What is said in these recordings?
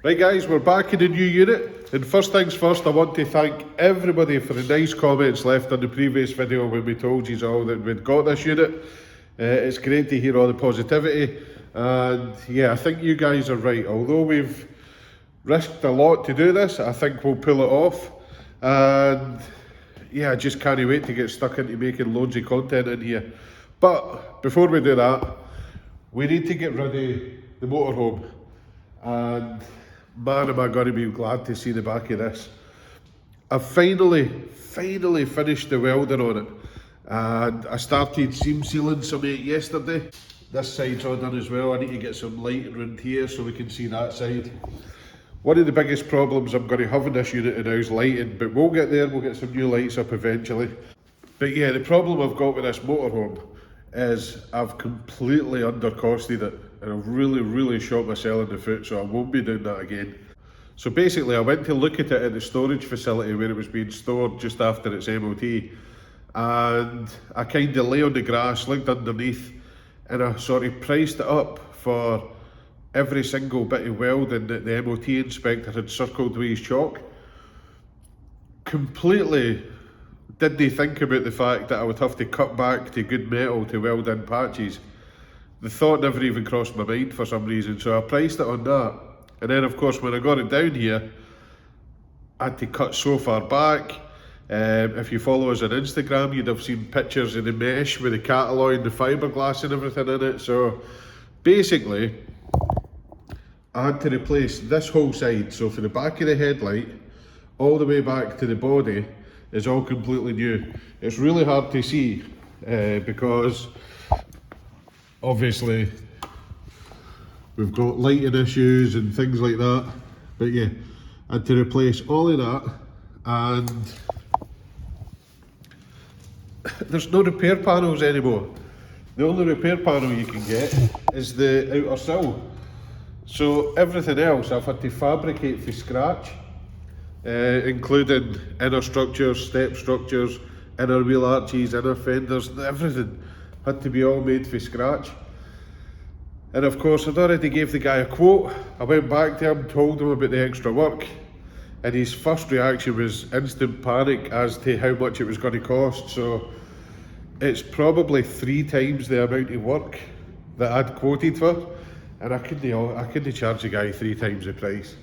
Right guys, we're back in the new unit, and first things first, I want to thank everybody for the nice comments left on the previous video when we told you all that we'd got this unit. It's great to hear all the positivity, and yeah, I think you guys are right. Although we've risked a lot to do this, I think we'll pull it off, and yeah, I just can't wait to get stuck into making loads of content in here. But before we do that, we need to get rid of the motorhome, and man, am I going to be glad to see the back of this. I've finally finished the welding on it, and I started seam sealing some of it yesterday. This side's all done as well. I need to get some lighting around here so we can see that side. One of the biggest problems I'm going to have in this unit now is lighting, but we'll get there, we'll get some new lights up eventually. But yeah, the problem I've got with this motorhome is I've completely undercosted it, and I've really shot myself in the foot, so I won't be doing that again. So basically I went to look at it in the storage facility where it was being stored just after its MOT, and I kind of lay on the grass, looked underneath, and I sort of priced it up for every single bit of welding that the MOT inspector had circled with his chalk. Completely didn't think about the fact that I would have to cut back to good metal to weld in patches. The thought never even crossed my mind for some reason, so I priced it on that. And then of course when I got it down here, I had to cut so far back. If you follow us on Instagram, you'd have seen pictures of the mesh with the catalloy and the fiberglass and everything in it. So basically, I had to replace this whole side. So for the back of the headlight, all the way back to the body, is all completely new. It's really hard to see because obviously we've got lighting issues and things like that. But yeah, I had to replace all of that, and there's no repair panels anymore. The only repair panel you can get is the outer sill. So everything else I've had to fabricate from scratch, including inner structures, step structures, inner wheel arches, inner fenders, everything had to be all made from scratch. And of course I'd already gave the guy a quote. I went back to him, told him about the extra work, and his first reaction was instant panic as to how much it was going to cost. So it's probably 3 times the amount of work that I'd quoted for, and I couldn't charge the guy 3 times the price.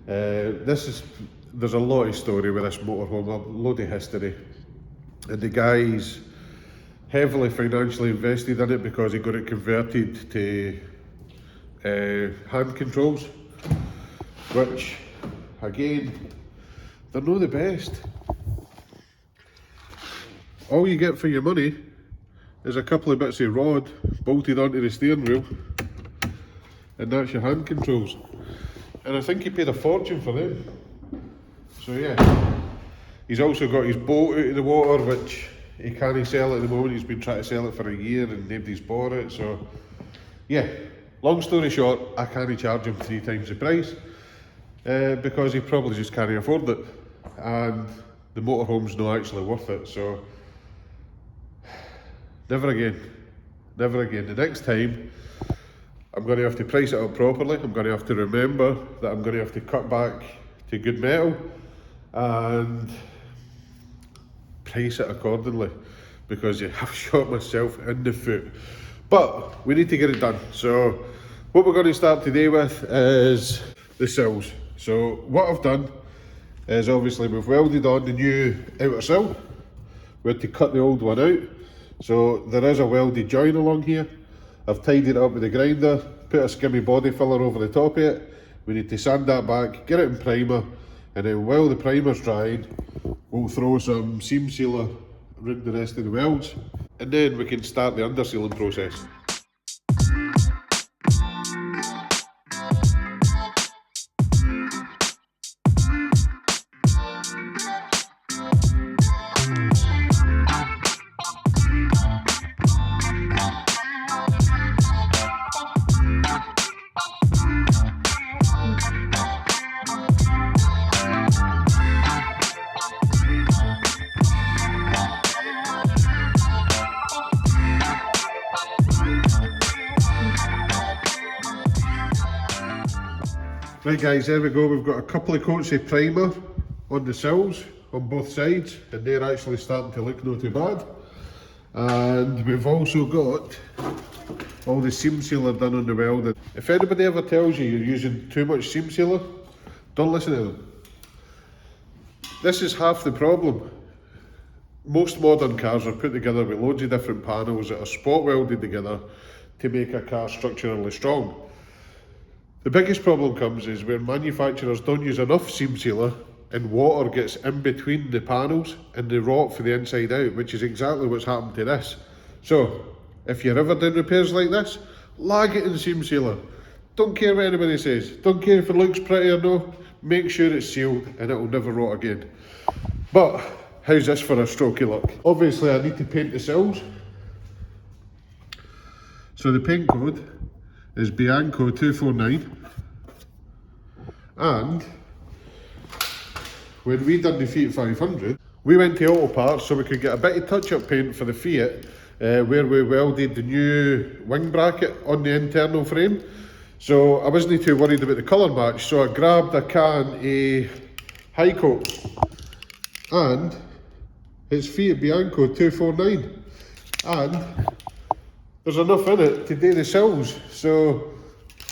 There's a lot of story with this motorhome, a load of history, and the guy's heavily financially invested in it because he got it converted to hand controls, which again, they're not the best. All you get for your money is a couple of bits of rod bolted onto the steering wheel, and that's your hand controls. And I think he paid a fortune for them. So yeah, he's also got his boat out of the water, which he can't sell at the moment. He's been trying to sell it for a year and nobody's bought it. So yeah, long story short, I can't charge him 3 times the price because he probably just can't afford it, and the motorhome's not actually worth it. So never again. The next time I'm going to have to price it up properly. I'm going to have to remember that I'm going to have to cut back to good metal and price it accordingly, because I've shot myself in the foot. But we need to get it done. So what we're going to start today with is the sills. So what I've done is obviously we've welded on the new outer sill. We had to cut the old one out. So there is a welded join along here. I've tidied it up with a grinder, put a skimmy body filler over the top of it. We need to sand that back, get it in primer, and then while the primer's drying, we'll throw some seam sealer around the rest of the welds, and then we can start the undersealing process. Right guys, there we go, we've got a couple of coats of primer on the sills on both sides, and they're actually starting to look not too bad. And we've also got all the seam sealer done on the welding. If anybody ever tells you you're using too much seam sealer, don't listen to them. This is half the problem. Most modern cars are put together with loads of different panels that are spot welded together to make a car structurally strong. The biggest problem comes is where manufacturers don't use enough seam sealer and water gets in between the panels and they rot for the inside out, which is exactly what's happened to this. So, if you're ever doing repairs like this, lag it in seam sealer. Don't care what anybody says. Don't care if it looks pretty or no. Make sure it's sealed and it will never rot again. But, how's this for a stroke of luck? Obviously I need to paint the sills. So the paint code is Bianco 249. And when we done the Fiat 500, we went to Auto Parts so we could get a bit of touch-up paint for the Fiat, where we welded the new wing bracket on the internal frame. So I wasn't too worried about the colour match, so I grabbed a can of high coat, and it's Fiat Bianco 249, and there's enough in it to do the sills, so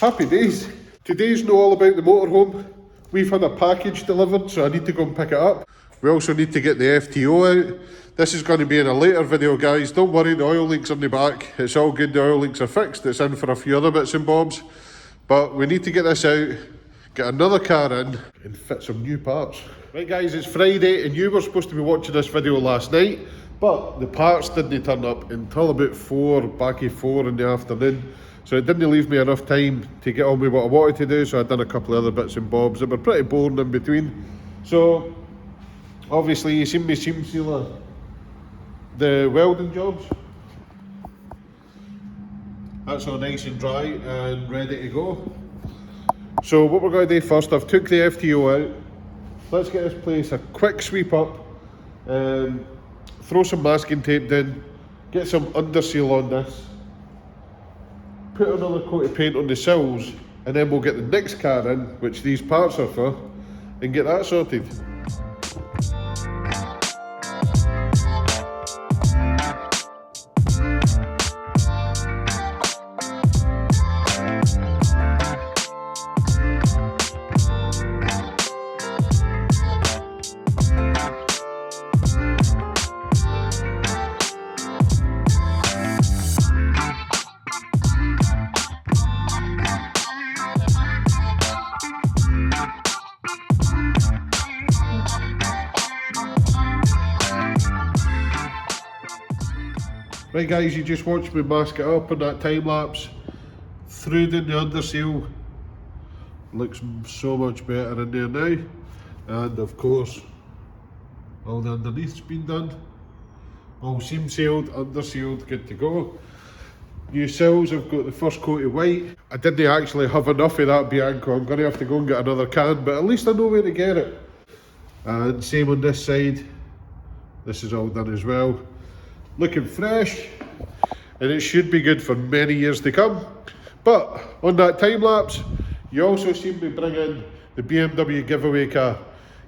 happy days. Today's not all about the motorhome. We've had a package delivered, so I need to go and pick it up. We also need to get the FTO out. This is going to be in a later video, guys. Don't worry, the oil leak's on the back. It's all good, the oil leaks are fixed. It's in for a few other bits and bobs. But we need to get this out, get another car in, and fit some new parts. Right guys, it's Friday, and you were supposed to be watching this video last night, but the parts didn't turn up until about 4, back at 4 in the afternoon. So it didn't leave me enough time to get on with what I wanted to do, so I'd done a couple of other bits and bobs that were pretty boring in between. So, obviously you seen me seam sealer the welding jobs. That's all nice and dry and ready to go. So what we're going to do first, I've took the FTO out. Let's get this place a quick sweep up, throw some masking tape down, get some under seal on this, put another coat of paint on the sills, and then we'll get the next car in, which these parts are for, and get that sorted. Right guys, you just watched me mask it up on that time lapse, threw down the under seal, looks so much better in there now, and of course all the underneath's been done, all seam sealed, under sealed, good to go. New sills, I've got the first coat of white. I didn't actually have enough of that Bianco, I'm going to have to go and get another can, but at least I know where to get it. And same on this side, this is all done as well. Looking fresh, and it should be good for many years to come. But on that time lapse, you also seen me bring in the BMW giveaway car.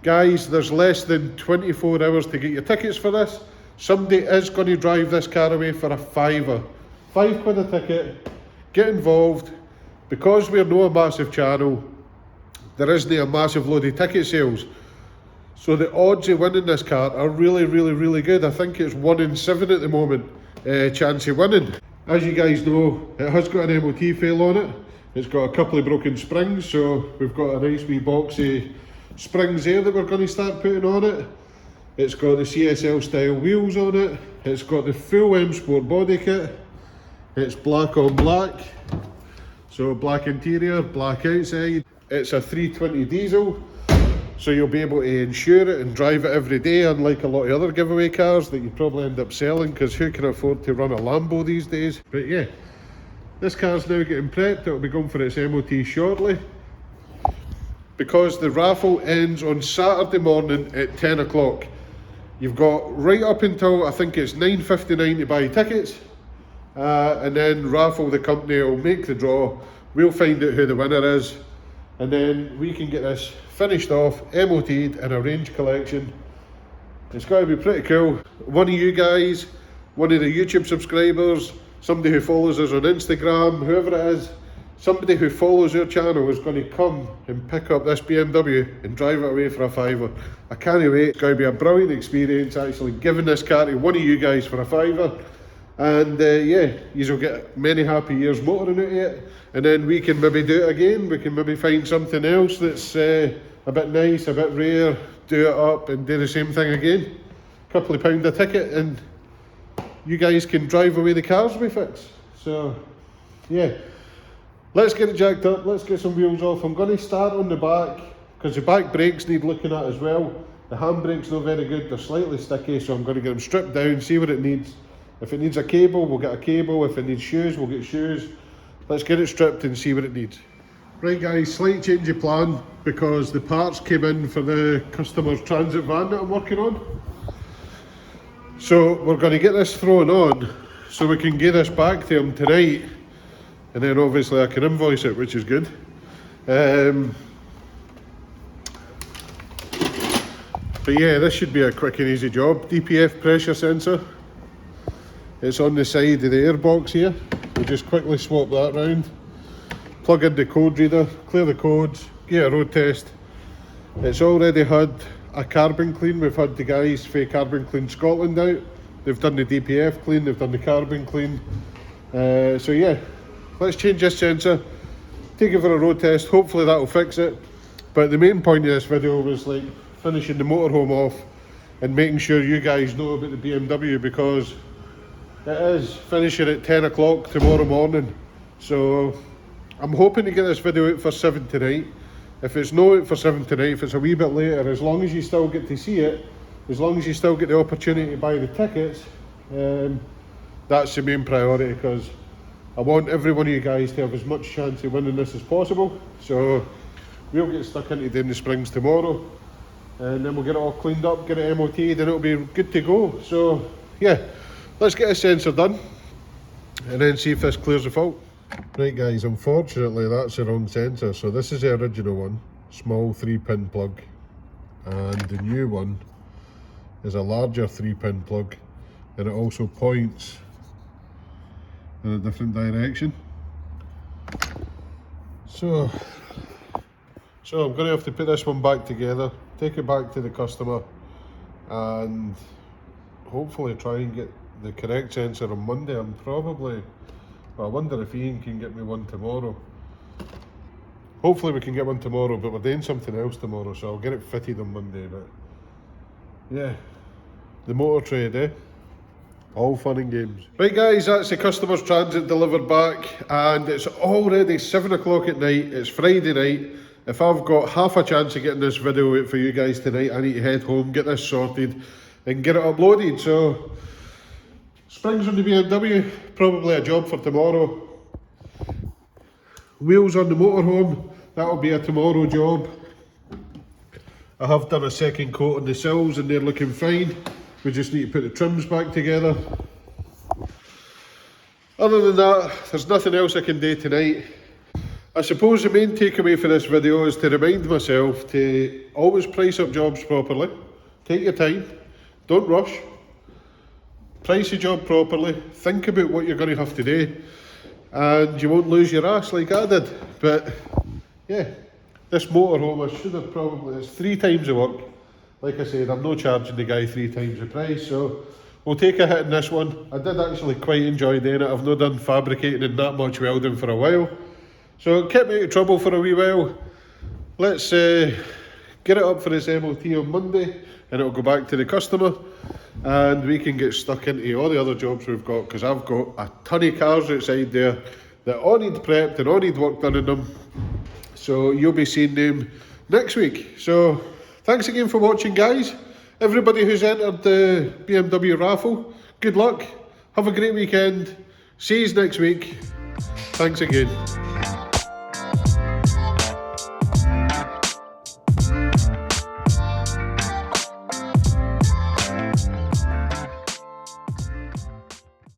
Guys, there's less than 24 hours to get your tickets for this. Somebody is going to drive this car away for a £5. £5 a ticket. Get involved. Because we're not a massive channel, there isn't a massive load of ticket sales. So the odds of winning this car are really good. I think it's 1 in 7 at the moment, chance of winning. As you guys know, it has got an MOT fail on it. It's got a couple of broken springs, so we've got a nice wee box of springs there that we're going to start putting on it. It's got the CSL style wheels on it. It's got the full M Sport body kit. It's black on black. So black interior, black outside. It's a 320 diesel. So you'll be able to insure it and drive it every day, unlike a lot of other giveaway cars that you probably end up selling, because who can afford to run a Lambo these days? But yeah, this car's now getting prepped. It'll be going for its MOT shortly. Because the raffle ends on Saturday morning at 10 o'clock. You've got right up until, I think it's 9:59 to buy tickets. And then Raffle, the company, will make the draw. We'll find out who the winner is. and then we can get this finished off, MOT'd in a range collection. It's got to be pretty cool. One of you guys, one of the YouTube subscribers, somebody who follows us on Instagram, whoever it is, somebody who follows our channel is going to come and pick up this BMW and drive it away for a £5. I can't wait. It's going to be a brilliant experience actually giving this car to one of you guys for a £5. And yeah, you'll get many happy years motoring out of it, and then we can maybe do it again. We can maybe find something else that's a bit nice, a bit rare, do it up and do the same thing again. Couple of £1 a ticket and you guys can drive away the cars we fix. So yeah, let's get it jacked up, let's get some wheels off. I'm going to start on the back because the back brakes need looking at as well. The handbrake's not very good, they're slightly sticky, so I'm going to get them stripped down, see what it needs. If it needs a cable, we'll get a cable. If it needs shoes, we'll get shoes. Let's get it stripped and see what it needs. Right guys, slight change of plan because the parts came in for the customer's transit van that I'm working on. So we're going to get this thrown on so we can get this back to him tonight, and then obviously I can invoice it, which is good. But yeah, this should be a quick and easy job. DPF pressure sensor. It's on the side of the airbox here. We just quickly swap that round. Plug in the code reader, clear the codes, get a road test. It's already had a carbon clean. We've had the guys for Carbon Clean Scotland out. They've done the DPF clean, they've done the carbon clean. So yeah, let's change this sensor, take it for a road test, hopefully that'll fix it. But the main point of this video was like finishing the motorhome off and making sure you guys know about the BMW, because it is finishing at 10 o'clock tomorrow morning. So I'm hoping to get this video out for 7 tonight. If it's not out for 7 tonight, if it's a wee bit later, as long as you still get to see it, as long as you still get the opportunity to buy the tickets, that's the main priority, because I want every one of you guys to have as much chance of winning this as possible. So we'll get stuck into doing the springs tomorrow, and then we'll get it all cleaned up, get it MOT'd, and it'll be good to go. So yeah, let's get a sensor done and then see if this clears the fault. Right guys, unfortunately that's the wrong sensor. So this is the original one, small 3-pin plug, and the new one is a larger 3-pin plug, and it also points in a different direction. So I'm going to have to put this one back together, take it back to the customer, and hopefully try and get the correct sensor on Monday. I'm probably, well, I wonder if Ian can get me one tomorrow. Hopefully we can get one tomorrow, but we're doing something else tomorrow, so I'll get it fitted on Monday. But yeah, the motor trade, eh? All fun and games. Right guys, that's the customer's transit delivered back, and it's already 7 o'clock at night. It's Friday night. If I've got half a chance of getting this video out for you guys tonight, I need to head home, get this sorted and get it uploaded. So springs on the BMW, probably a job for tomorrow. Wheels on the motorhome, that'll be a tomorrow job. I have done a second coat on the sills and they're looking fine. We just need to put the trims back together. Other than that, there's nothing else I can do tonight. I suppose the main takeaway for this video is to remind myself to always price up jobs properly. Take your time, don't rush. Price your job properly, think about what you're going to have to do, and you won't lose your ass like I did. But yeah, this motorhome, I should have probably, it's 3 times the work. Like I said, I'm not charging the guy 3 times the price, so we'll take a hit in this one. I did actually quite enjoy doing it. I've not done fabricating and that much welding for a while, so it kept me out of trouble for a wee while. Let's get it up for this MOT on Monday, and it'll go back to the customer, and we can get stuck into all the other jobs we've got, because I've got a ton of cars outside there that all need prepped and all need work done in them. So you'll be seeing them next week. So thanks again for watching, guys. Everybody who's entered the BMW raffle, good luck. Have a great weekend. See you next week. Thanks again.